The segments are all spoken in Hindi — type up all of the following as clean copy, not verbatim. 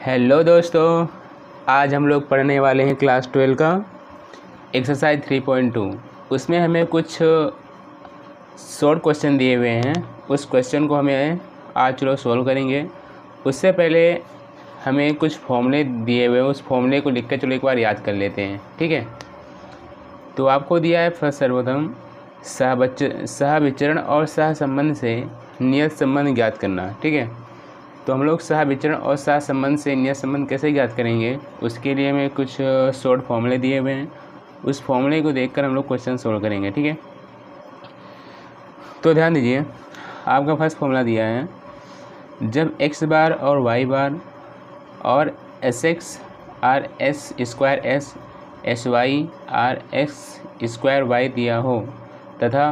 हेलो दोस्तों, आज हम लोग पढ़ने वाले हैं क्लास 12 का एक्सरसाइज 3.2। उसमें हमें कुछ शॉर्ट क्वेश्चन दिए हुए हैं। उस क्वेश्चन को हमें आज चलो सॉल्व करेंगे। उससे पहले हमें कुछ फॉर्मूले दिए हुए हैं, उस फॉर्मूले को लिख कर चलो एक बार याद कर लेते हैं, ठीक है। तो आपको दिया है फर्स्ट सर्वप्रथम सहविचरण और सहसंबंध से नियत संबंध ज्ञात करना, ठीक है। तो हम लोग सहविचरण और सहसंबंध से नियत संबंध कैसे ज्ञात करेंगे, उसके लिए हमें कुछ शॉर्ट फॉर्मूले दिए हुए हैं। उस फॉर्मूले को देखकर हम लोग क्वेश्चन सोल्व करेंगे, ठीक है। तो ध्यान दीजिए, आपका फर्स्ट फॉर्मूला दिया है, जब x बार और y बार और sx R S square S S Y R X square Y दिया हो तथा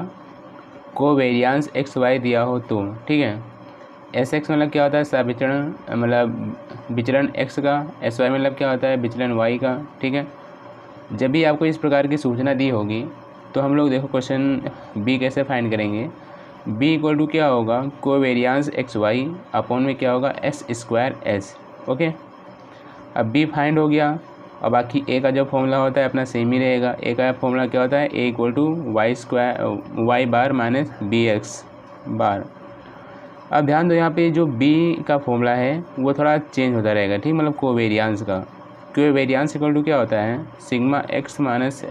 कोवेरियांस एक्स वाई दिया हो तो, ठीक है। एस एक्स मतलब क्या होता है, सहविचरण मतलब विचरण x का। एस वाई मतलब क्या होता है, विचलन y का, ठीक है। जब भी आपको इस प्रकार की सूचना दी होगी तो हम लोग देखो क्वेश्चन बी कैसे फाइंड करेंगे। बी इक्वल टू क्या होगा, कोवेरियांस एक्स वाई अपॉन में क्या होगा, एस स्क्वायर एस, ओके। अब बी फाइंड हो गया और बाकी ए का जो फॉर्मूला होता है अपना सेम ही रहेगा। ए का फॉर्मूला क्या होता है, A equal to Y bar minus B X bar. अब ध्यान दो, यहाँ पे जो b का फॉर्मूला है वो थोड़ा चेंज होता रहेगा, ठीक। मतलब कोवेरियांस का कोवेरियांस इक्वल टू क्या होता है, sigma X minus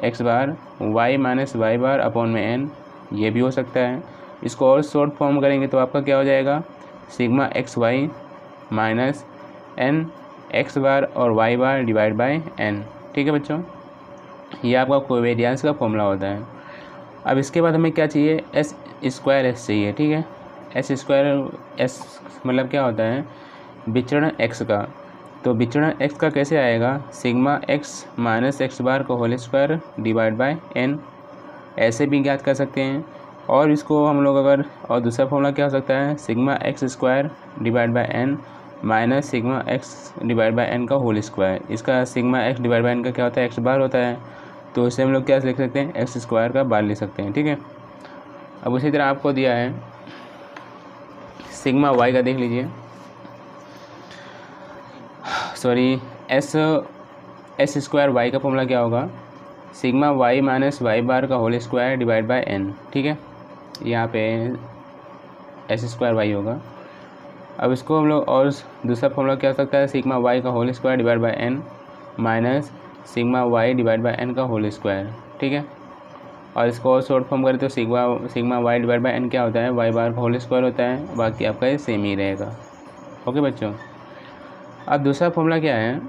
X bar y minus Y bar upon में n, ये भी हो सकता है। इसको और शॉर्ट फॉर्म करेंगे तो आपका क्या हो जाएगा, sigma X Y minus n X bar और y bar divide by n, ठीक है बच्चों। ये आपका कोवेरियांस का फॉर्मूला होता है। अब इसके बाद हमें क्या चाहिए, एस स्क्वायर एस चाहिए, ठीक है। एस स्क्वायर एस मतलब क्या होता है, विचरण एक्स का। तो विचरण एक्स का कैसे आएगा, sigma X minus X bar का whole square divide by N, ऐसे भी ज्ञात कर सकते हैं। और इसको हम लोग अगर और दूसरा फॉर्मूला क्या हो सकता है, sigma X square divide by N minus sigma X divide by N का होल स्क्वायर। इसका sigma X divide by N का क्या होता है, एक्स बार होता है, तो इसे हम लोग क्या लिख सकते हैं, एक्स स्क्वायर का बार लिख सकते हैं, ठीक है। अब उसी तरह आपको दिया है सिग्मा वाई का, देख लीजिए, सॉरी एस स्क्वायर वाई का फॉर्मूला क्या होगा, sigma Y minus Y bar का whole square divide by N, ठीक है। यहाँ पे एस स्क्वायर वाई होगा। अब इसको हम लोग और दूसरा फॉर्मूला क्या हो सकता है, सिग्मा वाई का whole square divide by N minus sigma Y divide by N का होल स्क्वायर, ठीक है। और इसको और शॉर्ट फॉर्म करें तो sigma Y divide by N क्या होता है, वाई बार का होल स्क्वायर होता है। बाकी आपका ये सेम ही रहेगा, ओके बच्चों। अब दूसरा फॉर्मूला क्या है,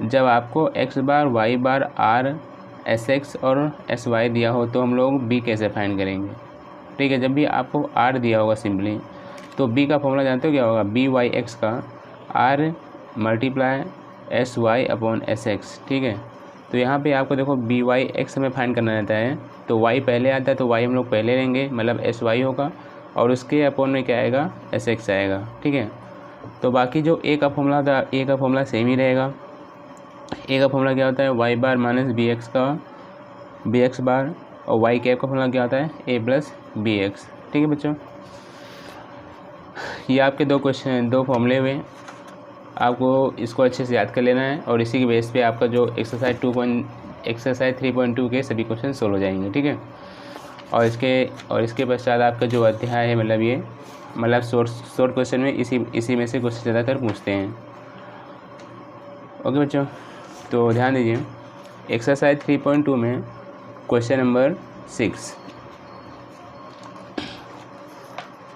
जब आपको एक्स बार वाई बार आर एस एक्स और एस वाई दिया हो तो हम लोग बी कैसे फाइंड करेंगे, ठीक है। जब भी आपको आर दिया होगा सिंपली, तो बी का फॉर्मूला जानते हो क्या होगा, बी वाई एक्स का R multiply S Y upon S X, ठीक है। तो यहाँ पे आपको देखो बी वाई एक्स हमें फाइंड करना रहता है, तो वाई पहले आता है तो वाई हम लोग पहले लेंगे, मतलब एस वाई होगा और उसके अपॉन में क्या आएगा, एस एक्स आएगा, ठीक है। तो बाकी जो ए का फॉर्मूला था, ए का फॉर्मूला सेम ही रहेगा। ए का फॉर्मूला क्या होता है, Y bar minus B x का बी एक्स बार, और वाई कैप का फॉर्मूला क्या होता है, ए प्लस बी एक्स, ठीक है बच्चों। ये आपके दो फॉर्मूले हुए, आपको इसको अच्छे से याद कर लेना है और इसी के बेस पे आपका जो एक्सरसाइज 3.2 के सभी क्वेश्चन सोल्व हो जाएंगे, ठीक है। और इसके पश्चात आपका जो अध्याय है, मतलब ये मतलब शॉर्ट क्वेश्चन में इसी में से क्वेश्चन ज़्यादातर पूछते हैं, ओके बच्चों। तो ध्यान दीजिए, एक्सरसाइज 3.2 में क्वेश्चन नंबर 6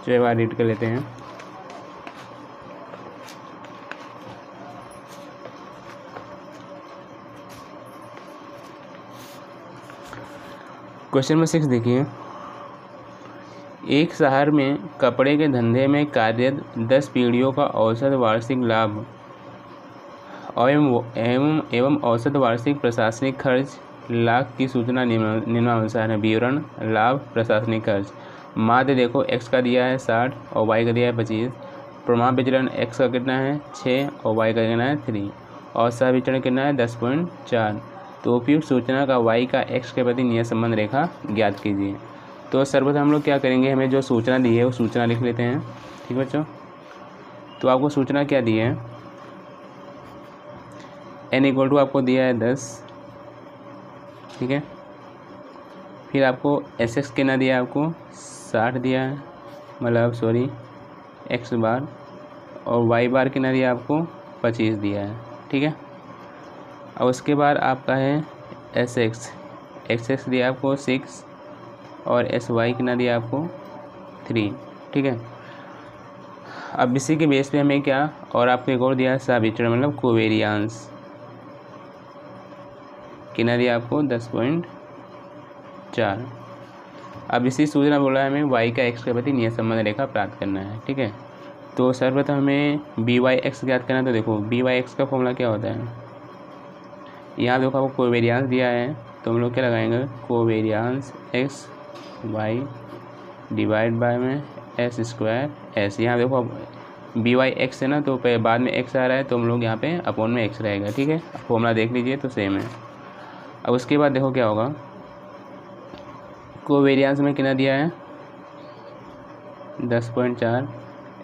जो एक बार रीड कर लेते हैं। क्वेश्चन नंबर 6 देखिए, एक शहर में कपड़े के धंधे में कार्यरत 10 पीढ़ियों का औसत वार्षिक लाभ एवं औसत वार्षिक प्रशासनिक खर्च लाख की सूचना निम्नानुसार है। विवरण, लाभ, प्रशासनिक खर्च। माध्य देखो, x का दिया है 60 और y का दिया है 25। प्रमाण विचलन x का कितना है 6 और y का कितना है 3 और सहविचरण कितना है 10.4। तो उपयुक्त सूचना का y का x के प्रति नियत संबंध रेखा ज्ञात कीजिए। तो सर्वप्रथम हम लोग क्या करेंगे, हमें जो सूचना दी है वो सूचना लिख लेते हैं, ठीक है बच्चों। तो आपको सूचना क्या दी है, n इक्वल टू आपको दिया है 10, ठीक है। फिर आपको एस एक्स कितना दिया है, आपको 60 दिया है, मतलब सॉरी एक्स बार, और वाई बार कितना दिया आपको 25 दिया है, ठीक है। अब उसके बाद आपका है एस एक्स दिया आपको 6 और एस वाई कितना दिया आपको 3, ठीक है। अब इसी के बेस पे हमें क्या और आपको एक और दिया है साविचरण मतलब कोवेरियांस, कितना दिया आपको 10.4। अब इसी सूचना बोला है हमें y का x के प्रति नियत संबंध रेखा प्राप्त करना है, ठीक है। तो सर्वप्रथम हमें बी वाई एक्स ज्ञात करना है। तो देखो बी वाई एक्स का फॉर्मूला क्या होता है, यहाँ देखो आपको कोवेरियांस दिया है, तो हम लोग क्या लगाएंगे, कोवेरियांस एक्स वाई डिवाइड बाय में एस स्क्वायर एस। यहाँ देखो अब बी वाई एक्स है ना, तो बाद में एक्स आ रहा है, तो हम लोग यहाँ पे अपॉन में एक्स रहेगा, ठीक है। फॉर्मूला देख लीजिए तो सेम है। अब उसके बाद देखो क्या होगा, कोवेरियांस में कितना दिया है 10.4,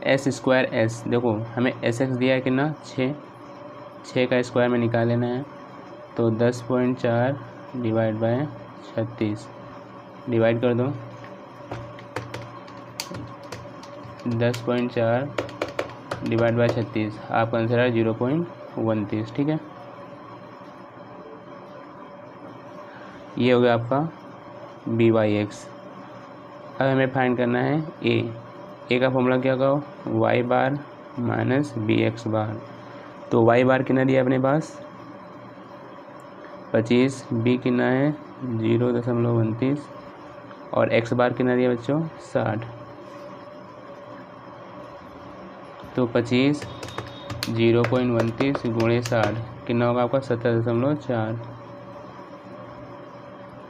एस स्क्वायर एस, देखो हमें एस एक्स दिया है कितना 6 का स्क्वायर में निकाल लेना है, तो 10.4 डिवाइड बाय 36 डिवाइड कर दो, 10.4 डिवाइड बाय 36, आपका आंसर है 0.29, ठीक है। ये हो गया आपका बी वाई एक्स। अब हमें फाइंड करना है ए का फॉर्मूला क्या होगा, Y bar minus B X bar. तो वाई बार कितना दिया अपने पास 25, बी कितना है 0.29 और एक्स बार कितना दिया बच्चों 60। तो 25 0.29 गुणे 60 कितना होगा आपका 17.4,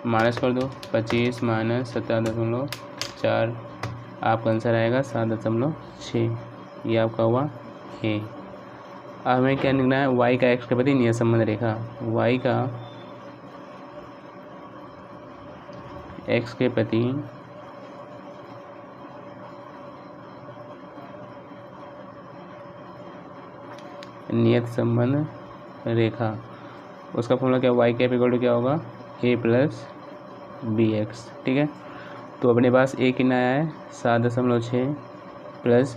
माइनस कर दो 25 माइनस 17.4, आपका आंसर आएगा 7.6। ये आपका हुआ ए। अब हमें क्या लिखना है, वाई का एक्स के प्रति नियत संबंध रेखा, वाई का एक्स के प्रति नियत संबंध रेखा, उसका फॉर्मूला क्या, वाई कैप इक्वल टू क्या होगा ए प्लस बी एक्स, ठीक है। तो अपने पास ए कितना आया है 7.6 प्लस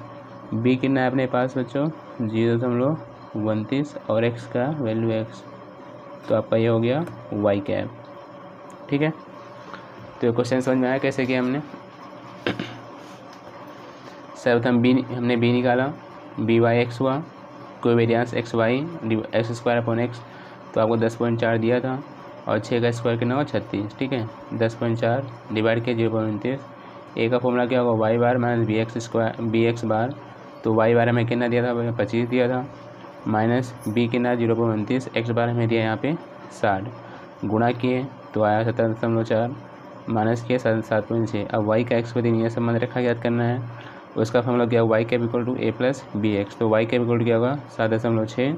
बी कितना है अपने पास बच्चों 0.29 और एक्स का वैल्यू एक्स, तो आपका ये हो गया वाई कैप, ठीक है। तो ये क्वेश्चन समझ में आया कैसे किया हमने। सर्वप्रथम बी हमने बी निकाला, बी वाई एक्स हुआ, covariance X Y X square upon X, तो आपको 10.4 दिया था और 6 का स्क्वायर कितना होगा 36, ठीक है। 10.4 डिवाइड के 0.29, ए का फॉर्मूला क्या होगा Y bar minus B X square B X bar, तो वाई बार हमें कितना दिया था 25 दिया था, माइनस बी कितना 0.29, एक्स बार हमें दिया यहाँ पे 60, गुणा किए तो आया 17.4, माइनस किए 7.6। अब वाई का एक्स प्रति नियत संबंध रेखा ज्ञात करना है, उसका फॉर्मूला क्या Y cap equal to A plus B X. तो वाई कैप इक्वल टू क्या होगा 7.6,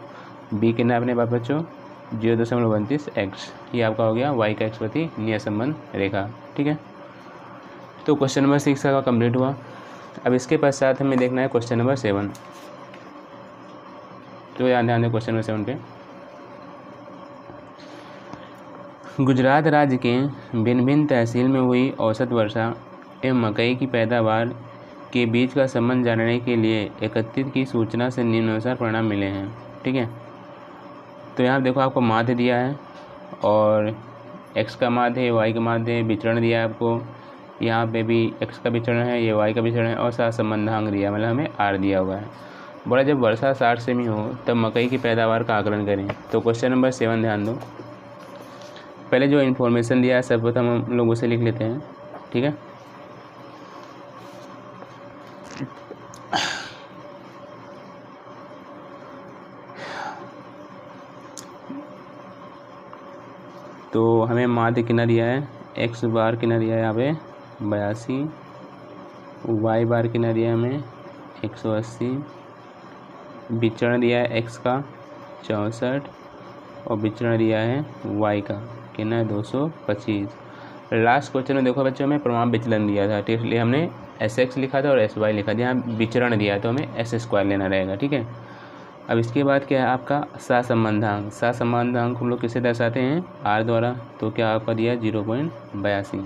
बी कितना अपने पास बच्चों 0.29 एक्स। ये आपका हो गया वाई का एक्स प्रति नियत संबंध रेखा, ठीक है। तो क्वेश्चन नंबर 6 का कंप्लीट हुआ। अब इसके पश्चात हमें देखना है क्वेश्चन नंबर 7। तो यहाँ ध्यान दें क्वेश्चन नंबर 7 पे, गुजरात राज्य के भिन्न भिन्न तहसील में हुई औसत वर्षा एवं मकई की पैदावार के बीच का संबंध जानने के लिए एकत्रित की सूचना से निम्नानुसार परिणाम मिले हैं, ठीक है। तो यहाँ देखो आपको माध्य दिया है और x का माध्य है, y का माध्य है, विचरण दिया है आपको, यहाँ पे भी x का विचरण है, ये y का विचरण है और साथ संबंधांक दिया मतलब हमें r दिया हुआ है। बोला जब वर्षा 60 सेमी हो तब मकई की पैदावार का आकलन करें। तो क्वेश्चन नंबर 7 ध्यान दो, पहले जो इन्फॉर्मेशन दिया है सर्वप्रथम हम लोग उसे लिख लेते हैं, ठीक है। तो हमें माध्य कितना दिया है एक्स बार कितना दिया है यहाँ पे 82, वाई बार कितना दिया है हमें 180, विचरण दिया है एक्स का 64 और विचरण दिया है वाई का कितना है 225। लास्ट क्वेश्चन में देखो बच्चों हमें प्रमाण विचलन दिया था, इसलिए हमने एस एक्स लिखा था और एस वाई लिखा था, यहाँ विचरण दिया है तो हमें एस स्क्वायर लेना रहेगा, ठीक है। अब इसके बाद क्या है आपका सहसंबंधांक। सहसंबंधांक हम लोग किसे दर्शाते हैं, आर द्वारा। तो क्या आपका दिया 0.82।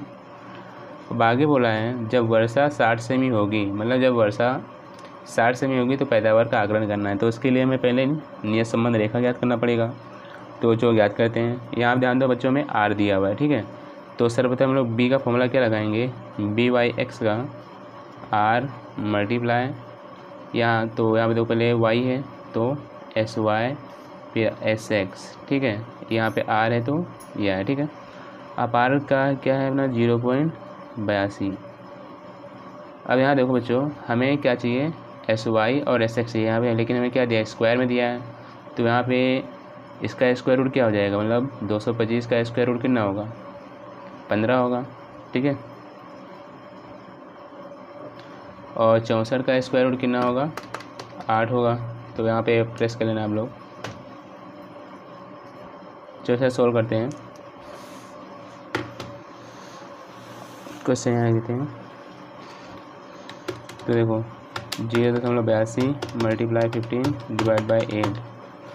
अब आगे बोला है जब वर्षा 60 सेमी होगी, मतलब जब वर्षा 60 सेमी होगी तो पैदावार का आकलन करना है। तो उसके लिए हमें पहले नियत संबंध रेखा ज्ञात करना पड़ेगा। तो जो ज्ञात करते हैं, यहाँ आप ध्यान दो बच्चों में आर दिया हुआ है, ठीक है। तो सर्वप्रथम हम लोग बी का फॉर्मूला क्या लगाएंगे, बी वाई एक्स का आर मल्टीप्लाई, यहाँ तो यहाँ पे देखो पहले वाई है तो एस वाई फिर एस एक्स, ठीक है। यहाँ पे आर है तो यह है, ठीक है। अब आर का क्या है अपना 0.82। अब यहाँ देखो बच्चों हमें क्या चाहिए, एस वाई और एस एक्स चाहिए यहाँ पे, लेकिन हमें क्या दिया है, स्क्वायर में दिया है। तो यहाँ पे इसका स्क्वायर रूट क्या हो जाएगा, मतलब 225 का स्क्वायर रूट कितना होगा, 15 होगा, ठीक है। और 64 का स्क्वायर रूट कितना होगा, 8 होगा। तो यहाँ पे प्रेस कर लेना आप लोग। चलो सोल्व करते हैं, क्वेश्चन यहाँ देते हैं। तो देखो 0.82 मल्टीप्लाई 15 डिवाइड बाई 8,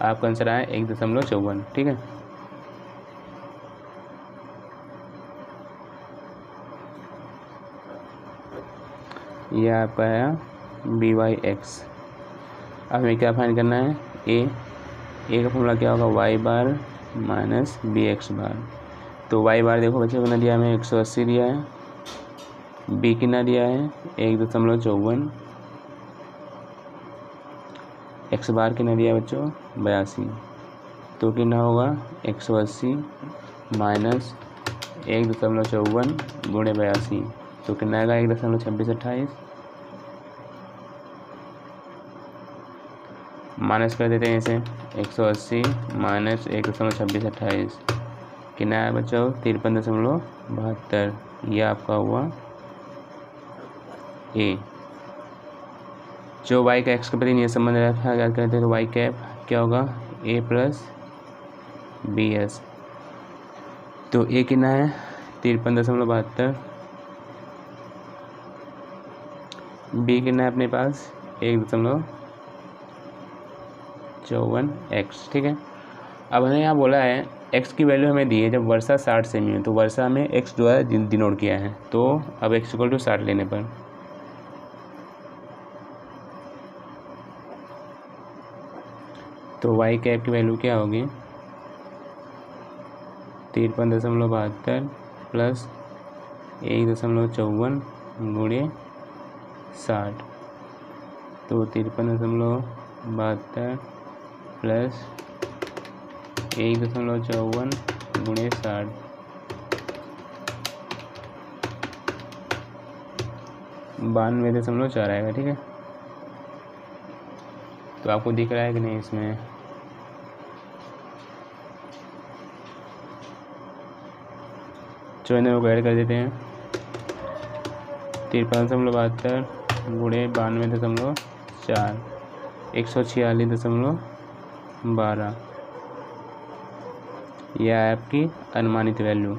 आपका आंसर आया 1.54, ठीक है। यह आपका आया बी वाई एक्स। अब हमें क्या फाइंड करना है, ए का फॉर्मूला क्या होगा, Y bar minus B X bar. तो वाई बार देखो बच्चों कितना दिया हमें, 180 दिया है। बी कितना दिया है, 1.54। एक्स बार कितना दिया है बच्चों, 82। तो कितना होगा 180 माइनस 1.54 गुणे 82, तो कितना आएगा 1.2628। माइनस कर देते हैं इसे, 180 माइनस 1.2628 कितना आया बच्चों, 53.72। यह आपका हुआ ए। जो वाई का एक्स के प्रति नियत संबंध रखा याद करते हैं तो वाई कैप क्या होगा, ए प्लस बी एस। तो ए कितना है 53.72, बी कितना है अपने पास 1.54 एक्स, ठीक है। अब हमें यहाँ बोला है एक्स की वैल्यू हमें दी है जब वर्षा 60 सेमी है, तो वर्षा में एक्स जो है डिनोट किया है। तो अब एक्स इक्वल टू 60 लेने पर तो वाई कैप की वैल्यू क्या होगी 53.72 प्लस 1.54 गुणे 60। तो 53.72 प्लस 1.54 गुणे 60, 92.4 आएगा, ठीक है। तो आपको दिख रहा है कि नहीं इसमें, चौदह को ऐड कर देते हैं, 53.72 गुणे 92.4 146.12, यह है आपकी अनुमानित वैल्यू।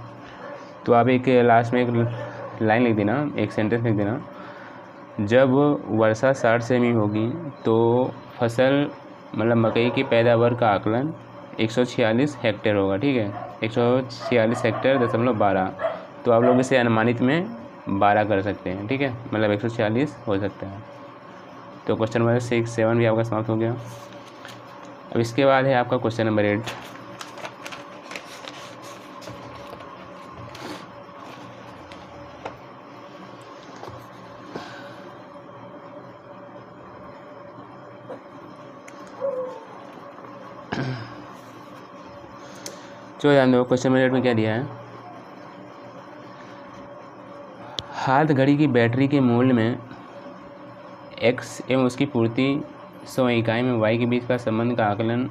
तो आप एक लास्ट में एक लाइन लिख देना, एक सेंटेंस लिख देना, जब वर्षा 60 सेमी होगी तो फसल मतलब मकई की पैदावार का आकलन 146 हेक्टेयर होगा, ठीक है। 146 हेक्टेयर 0.12, तो आप लोग इसे अनुमानित में 12 कर सकते हैं, ठीक है, मतलब 146 हो सकता है। तो क्वेश्चन नंबर 6, 7 भी आपका समाप्त हो गया। अब इसके बाद है आपका क्वेश्चन नंबर 8। चलो ध्यान दो, क्वेश्चन नंबर 8 में क्या दिया है, हाथ घड़ी की बैटरी के मूल्य में x एवं उसकी पूर्ति 100 इकाई में y के बीच का संबंध का आकलन,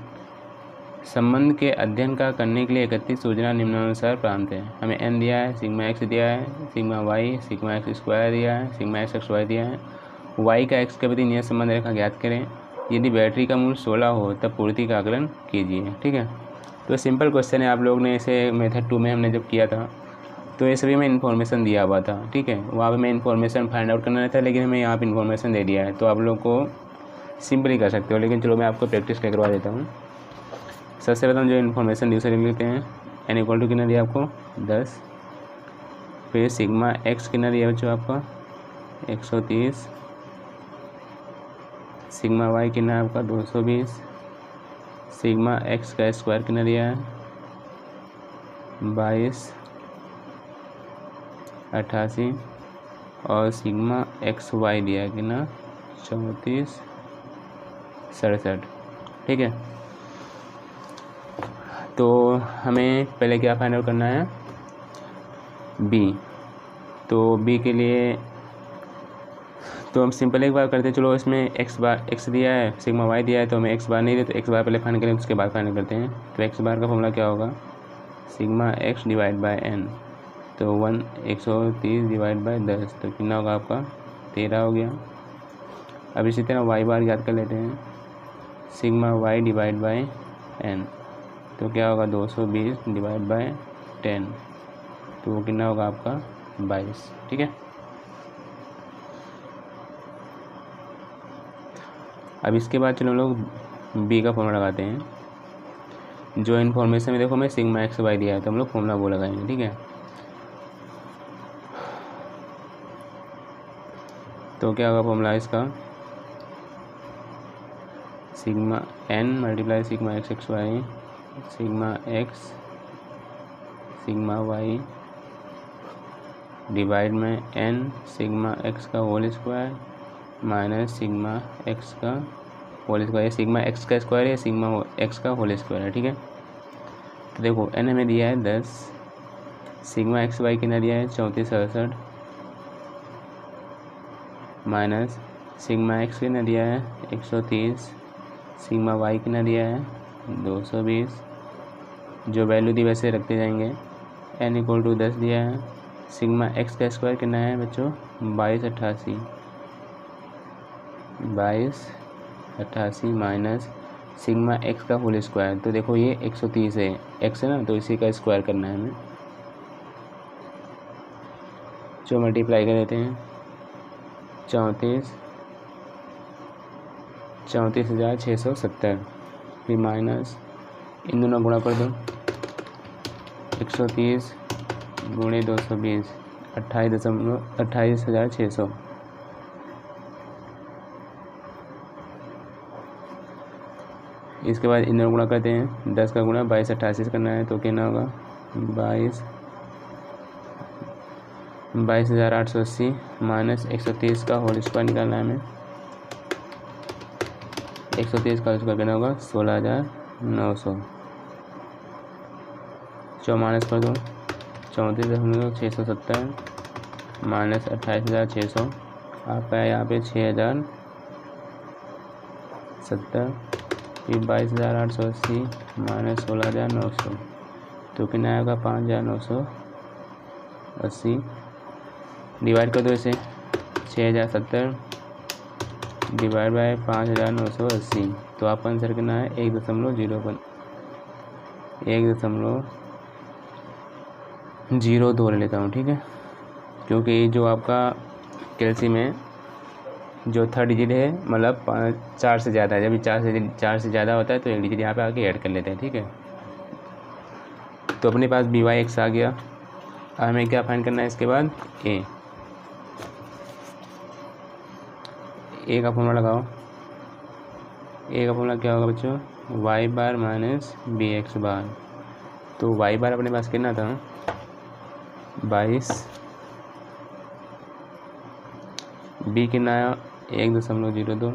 संबंध के अध्ययन का करने के लिए 31 सूचना निम्नानुसार प्राप्त है। हमें n दिया है, सिग्मा x दिया है, sigma y, sigma x square दिया है, सिग्मा x y दिया है। y का x के प्रति नियत संबंध रेखा ज्ञात करें। यदि बैटरी का मूल्य 16 हो तब पूर्ति का आकलन कीजिए, ठीक है। तो सिंपल क्वेश्चन है, आप लोग ने इसे मेथड 2 में हमने जब किया था तो ये सभी में इन्फॉर्मेशन दिया हुआ था, ठीक है। वहाँ पे मैं इन्फॉर्मेशन फाइंड आउट करना था, लेकिन हमें यहाँ पे इन्फॉर्मेशन दे दिया है, तो आप लोग को सिंपली कर सकते हो। लेकिन चलो मैं आपको प्रैक्टिस करवा देता हूँ। सबसे पहले हम जो इन्फॉर्मेशन दी उसे लिख लेते हैं। n इक्वल टू कितना दिया आपको 10, फिर सिग्मा x कितना दिया बच्चों आपका 130, सिग्मा y कितना है आपका 220, सिग्मा x का स्क्वायर कितना दिया है 22, 88 और सिग्मा एक्स वाई दिया है कितना 34, 67, ठीक है। तो हमें पहले क्या फाइंड आउट करना है b। तो b के लिए तो हम सिंपल एक बार करते हैं। चलो इसमें x दिया है, सिग्मा y दिया है, तो हमें x बार नहीं दिया, तो x बार पहले फाइंड करें, उसके बाद फाइंड करते हैं। तो x बार का फॉर्मूला क्या होगा sigma x divide by n। तो 130 डिवाइड बाय 10, तो कितना होगा आपका 13 हो गया। अब इसी तरह y बार याद कर लेते हैं, sigma y divide by n, तो क्या होगा 220 डिवाइड बाय 10, तो वो कितना होगा आपका 22, ठीक है। अब इसके बाद चलो हम लोग b का फॉर्मूला लगाते हैं। जो इन्फॉर्मेशन में देखो मैं सिग्मा एक्स वाई दिया है, तो हम लोग फॉर्मूला वो लगाएंगे, ठीक है। तो क्या होगा फॉर्मूला इसका sigma n multiply sigma x x y, sigma x sigma Y divide में n सिग्मा एक्स का whole square minus sigma x का होल स्क्वायर। सिग्मा एक्स का स्क्वायर है, सिग्मा एक्स का होल स्क्वायर है, ठीक है। तो देखो n हमें दिया है 10, सिग्मा एक्स वाई कितना दिया है 34 67 माइनस सिग्मा एक्स कितना दिया है 130, सिग्मा वाई कितना दिया है 220। जो वैल्यू दी वैसे रखते जाएंगे। n इक्वल टू 10 दिया है, सिग्मा एक्स का स्क्वायर कितना है बच्चों 2288 माइनस सिग्मा एक्स का होल स्क्वायर। तो देखो ये 130 है, x है ना, तो इसी का स्क्वायर करना है हमें। जो मल्टीप्लाई कर देते हैं 34,670, फिर माइनस इन दोनों गुणा कर दो 130 गुणे 220 28,600। इसके बाद इन दोनों गुणा करते हैं, 10 का गुणा 2288 से करना है, तो कितना होगा 22,880 माइनस 130 का होल स्क्वायर निकालना है हमें। 130 का स्क्वायर कितना होगा 16,900। 4 माइनस कर दो 34,670 माइनस 28,600, आपका है यहाँ पे 6,070, फिर 22,880 माइनस 16,900, तो कितना आएगा 5,980। डिवाइड कर दो इसे 6,070 डिवाइड बाय 5,980, तो आपका आंसर कितना है 1.02 ले लेता हूँ, ठीक है। क्योंकि जो आपका कैल्शियम में जो थर्ड डिजिट है मतलब 4 से ज़्यादा है, जब 4 से ज़्यादा होता है तो एक डिजिट यहाँ पे आके ऐड कर लेते हैं, ठीक है। तो अपने पास BY आ गया। हमें क्या फाइंड करना है इसके बाद A का फॉर्मूला लगाओ। A का फॉर्मूला क्या होगा बच्चों y बार माइनस BX बार। तो y बार अपने पास कितना था 22, B कितना आया 1.02,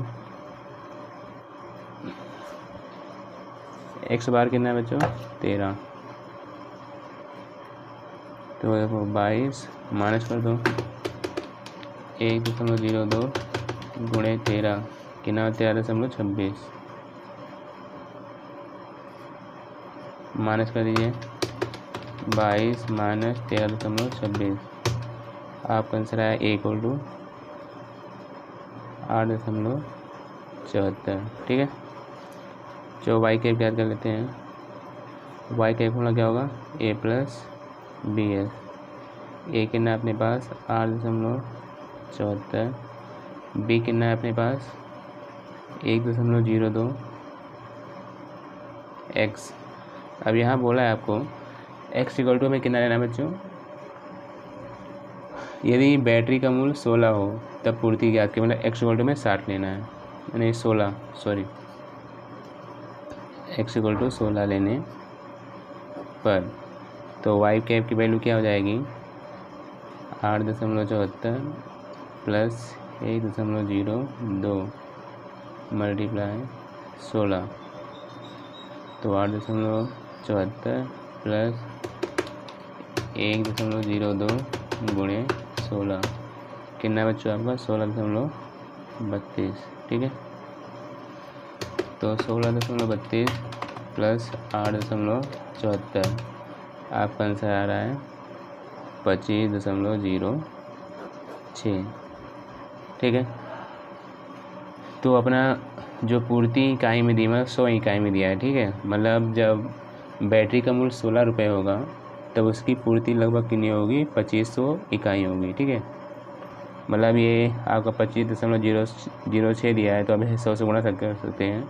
x बार कितना है बच्चों 13। तो देखो 22 माइनस कर दो 1.02 गुणे 13 कितना 13.26 माइनस कर दीजिए 22 माइनस 13.26, आपका आंसर आया A इक्वल टू 8.74, ठीक है। जो y कैप याद कर लेते हैं, y कैप फॉर्मूला क्या होगा A प्लस BS। ए कितना है अपने पास 8.74, बी कितना है अपने पास 1.02 एक्स। अब यहाँ बोला है आपको एक्स इक्वल टू में कितना लेना है बच्चों, यदि बैटरी का मूल्य 16 हो तब पूर्ति ज्ञात की, मतलब एक्स इक्वल टू में 60 लेना है, यानी 16 सॉरी एक्स इक्वल टू 16 लेने पर तो वाई कैप की वैल्यू क्या हो जाएगी 8.74 प्लस 1.02 मल्टीप्लाई 16, तो 8.74 प्लस 1.02 गुणे 16 कितना बच्चों आपका 16.32, ठीक है। तो 16.32 प्लस 8.74 आपका आंसर आ रहा है 25.06, ठीक है। तो अपना जो पूर्ति इकाई में दी, मतलब 100 इकाई में दिया है, ठीक है। मतलब जब बैटरी का मूल्य 16 रुपये होगा तब उसकी पूर्ति लगभग कितनी होगी 2500 इकाई होगी, ठीक है। मतलब ये आपका 25.006 दिया है, तो अब इसे 100 से गुणा कर सकते हैं,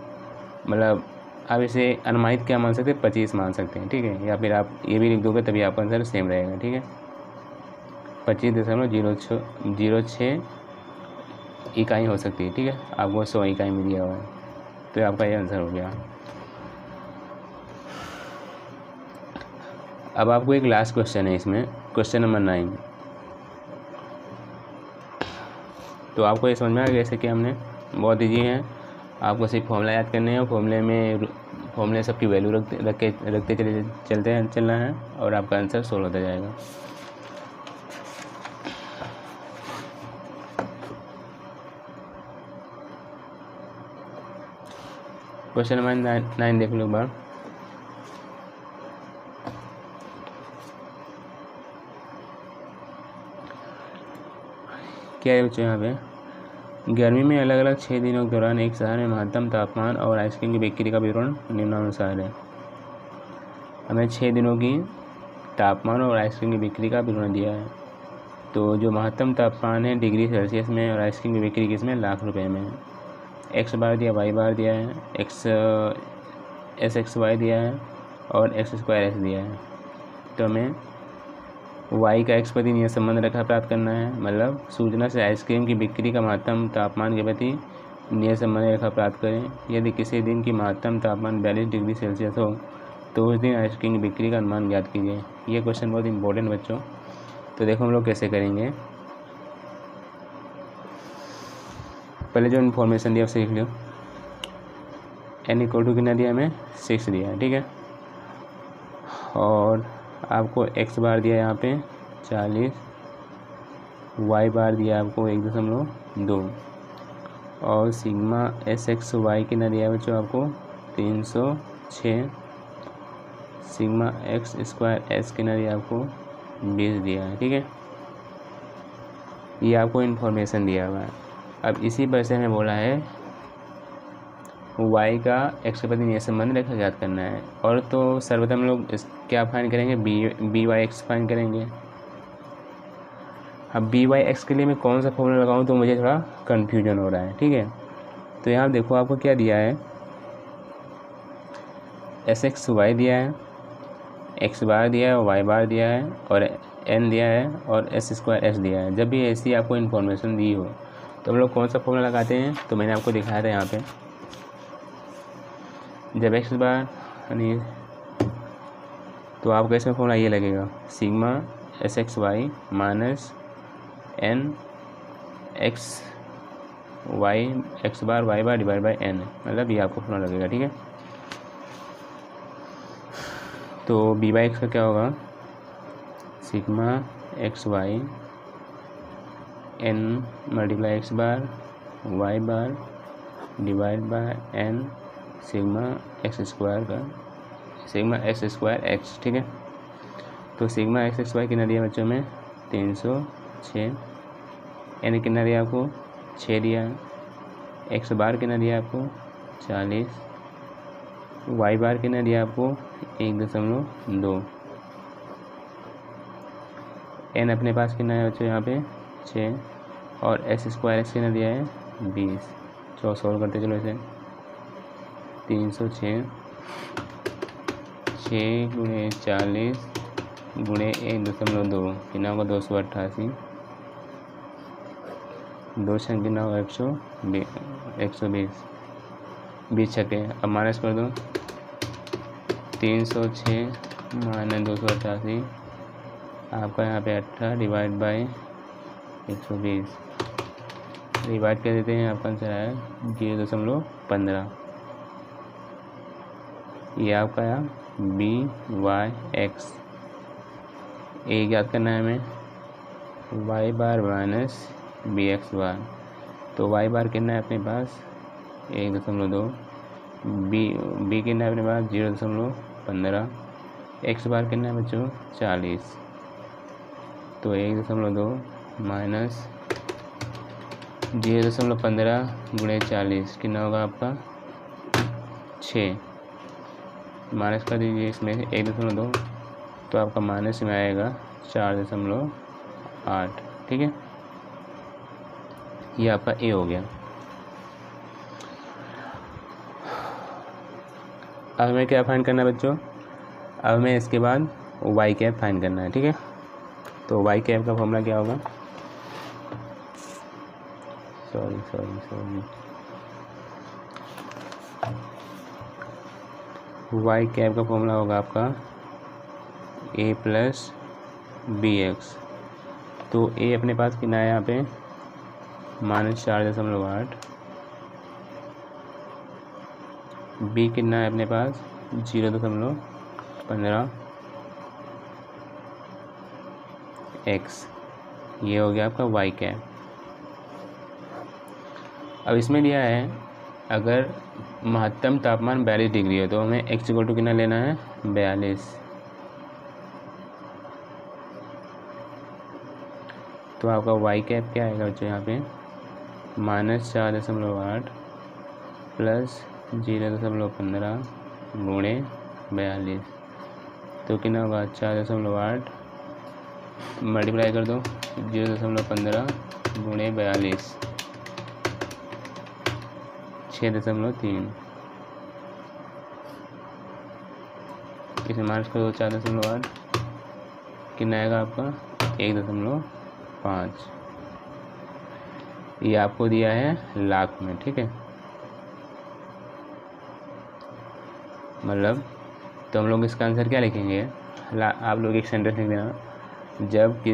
मतलब आप इसे अनुमानित क्या मान सकते हैं 25 मान सकते हैं, ठीक है। या फिर आप ये भी लिख दोगे तभी आपका आंसर सेम रहेगा, ठीक है। 25.006 इकाई हो सकती है, ठीक है। आपको 100 इकाई में दिया हुआ है, तो आपका ये आंसर हो गया। अब आपको एक लास्ट क्वेश्चन है इसमें, क्वेश्चन नंबर 9। तो आपको ये समझ में आ गया जैसे कि हमने बहुत ईजी है, आपको सिर्फ फॉर्मूला याद करने हैं, फॉर्मूले सबकी वैल्यू रखते चलना है और आपका आंसर सोल्व होता जाएगा। क्वेश्चन नंबर 9 देख लो एक बार। क्या है बच्चों यहाँ पे, गर्मी में अलग अलग 6 दिनों के दौरान एक शहर में महत्तम तापमान और आइसक्रीम की बिक्री का विवरण निम्नानुसार है। हमें 6 दिनों की तापमान और आइसक्रीम की बिक्री का विवरण दिया है। तो जो महत्तम तापमान है डिग्री सेल्सियस में और आइसक्रीम की बिक्री किसमें लाख रुपए में है। एक्स बार दिया, वाई बार दिया है, एक्स वाई दिया है और एक्स स्क्वायर एक्स दिया है। तो हमें वाई का एक्स प्रति नियत संबंध रेखा प्राप्त करना है, मतलब सूचना से आइसक्रीम की बिक्री का महत्तम तापमान के प्रति नियत संबंध रेखा प्राप्त करें। यदि किसी दिन की महत्तम तापमान 42 डिग्री सेल्सियस हो तो उस दिन आइसक्रीम की बिक्री का अनुमान ज्ञात कीजिए। ये क्वेश्चन बहुत इंपॉर्टेंट बच्चों। तो देखो हम लोग कैसे करेंगे, पहले जो इन्फॉर्मेशन दिया उसे लिख लो। n इक्वल टू कितना दिया हमें 6 दिया है, ठीक है। और आपको x बार दिया यहाँ पे 40, y बार दिया आपको 1.2 और सिग्मा SXY कितना दिया है बच्चों आपको 306, सिग्मा एक्स स्क्वायर एस कितना दिया आपको 20 दिया है, ठीक है। ये आपको इन्फॉर्मेशन दिया हुआ है। अब इसी पर से हमें बोला है y का x के प्रति नियत संबंध रेखा ज्ञात करना है। और तो सर्वप्रथम लोग क्या फाइंड करेंगे, बी वाई एक्स फाइंड करेंगे। अब बी वाई एक्स के लिए मैं कौन सा फॉर्मूला लगाऊं तो मुझे थोड़ा कन्फ्यूजन हो रहा है, ठीक है। तो यहाँ देखो आपको क्या दिया है, एस एक्स वाई दिया है, एक्स बार दिया है, वाई बार दिया है और एन दिया है और एस स्क्वायर एस दिया है। जब भी ऐसी आपको इन्फॉर्मेशन दी हो तो हम लोग कौन सा फॉर्मूला लगाते हैं, तो मैंने आपको दिखाया था यहाँ पे, जब एक्स बार यानी तो आपका इसमें फॉर्मूला ये लगेगा sigma S X Y minus N X Y X bar Y bar divide by N, मतलब ये आपको फॉर्मूला लगेगा, ठीक है। तो बी बाई एक्स का क्या होगा sigma X Y N multiply X bar Y bar divide by N sigma X square का सिग्मा एक्स स्क्वायर एक्स, ठीक है। तो सिग्मा एक्स स्क्वायर कितना दिया बच्चों में 306, एन कितना दिया आपको 6 दिया, एक्स बार कितना दिया आपको 40, वाई बार कितना दिया आपको 1.2 एन अपने पास कितना है बच्चों यहाँ पे 6 और एस स्क्वायर एक्स कितना दिया है 20। चलो सॉल्व करते चलो इसे 306 6 गुणे 40 गुणे 1.2 कितना होगा 288 2 छः कितना होगा 120 20 छक्के। अब माइनस कर दो 306 माइनस 288 आपका यहाँ पे 18 डिवाइड बाई 120 डिवाइड कर देते हैं। आपका आंसर आया 0.15। ये आपका आया BY(x). एक याद करना है हमें y बार माइनस BX बार। तो y बार कितना है अपने पास 1.2, b कितना है अपने पास 0.15, x बार कितना है बच्चों 40। तो 1.2 माइनस 0.15 गुणे 40 कितना होगा आपका 6। माइनस कर दीजिए इसमें 1.2 तो आपका माइनस में आएगा 4.8। ठीक है, ये आपका ए हो गया। अब हमें क्या फाइंड करना है बच्चों, अब हमें इसके बाद वाई कैप फाइंड करना है। ठीक है, तो वाई कैप का फॉर्मूला क्या होगा, वाई कैप का फॉर्मूला होगा आपका a प्लस BX। तो a अपने पास कितना है यहाँ पे -4.8, b कितना है अपने पास 0.15, x ये हो गया आपका वाई कैप। अब इसमें दिया है अगर महत्तम तापमान 42 डिग्री है तो हमें x इक्वल टू कितना लेना है 42। तो आपका वाई कैप क्या आएगा बच्चों यहाँ पे -4.8 प्लस 0.15 गुणे 42। तो कितना होगा 4.8 मल्टीप्लाई कर दो 0.15 गुणे 42 6.3। इसे माइनस कर दो 4.8 कितना आएगा आपका 1.5। ये आपको दिया है लाख में। ठीक है, मतलब तो हम लोग इसका आंसर क्या लिखेंगे, आप लोग एक सेंटेंस लिख देना, जब कि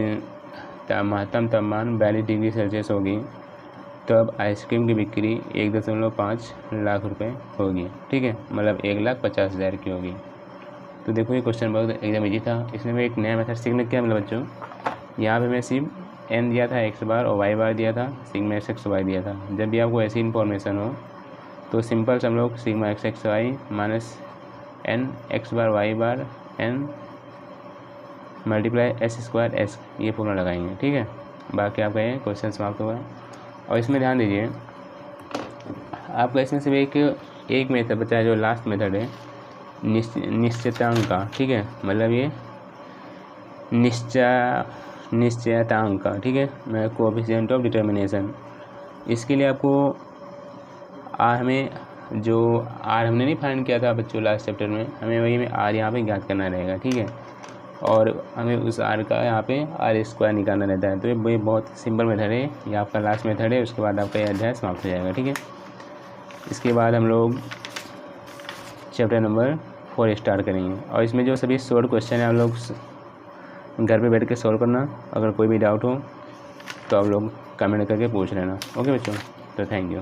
महत्तम तापमान 42 डिग्री सेल्सियस होगी तब आइसक्रीम की बिक्री 1.5 लाख रुपए होगी। ठीक है, मतलब 1,50,000 की होगी। तो देखो ये क्वेश्चन बहुत एकदम ईजी था। इसमें मैं एक नया मेथड सीखने क्या मिला बच्चों, यहाँ पे मैं सिर्फ n दिया था x बार और y बार दिया था, सिग्मा x y दिया था। जब भी आपको ऐसी इन्फॉर्मेशन हो तो सिंपल से हम लोग sigma x y minus n x बार y बार n multiply s square s ये फॉर्मूला लगाएंगे। ठीक है, बाकी आपका ये क्वेश्चन समाप्त होगा। और इसमें ध्यान दीजिए आपका इसमें सिर्फ एक मेथड बचा है जो लास्ट मेथड है निश्चयतांक का। ठीक है, मतलब ये निश्चयतांक का। ठीक है, मैं कोएफिशिएंट ऑफ डिटर्मिनेशन, इसके लिए आपको हमें जो आर हमने नहीं फाइंड किया था बच्चों लास्ट चैप्टर में, हमें वही में आर यहाँ पे ज्ञात करना रहेगा। ठीक है, और हमें उस आर का यहाँ पे आर स्क्वायर निकालना रहता है। तो ये बहुत सिंपल मेथड है, ये आपका लास्ट मेथड है। उसके बाद आपका यह अध्याय समाप्त हो जाएगा। ठीक है, इसके बाद हम लोग चैप्टर नंबर 4 स्टार्ट करेंगे। और इसमें जो सभी शॉर्ट क्वेश्चन है आप लोग घर पे बैठ के सॉल्व करना। अगर कोई भी डाउट हो तो आप लोग कमेंट करके पूछ लेना। ओके बच्चों, तो थैंक यू।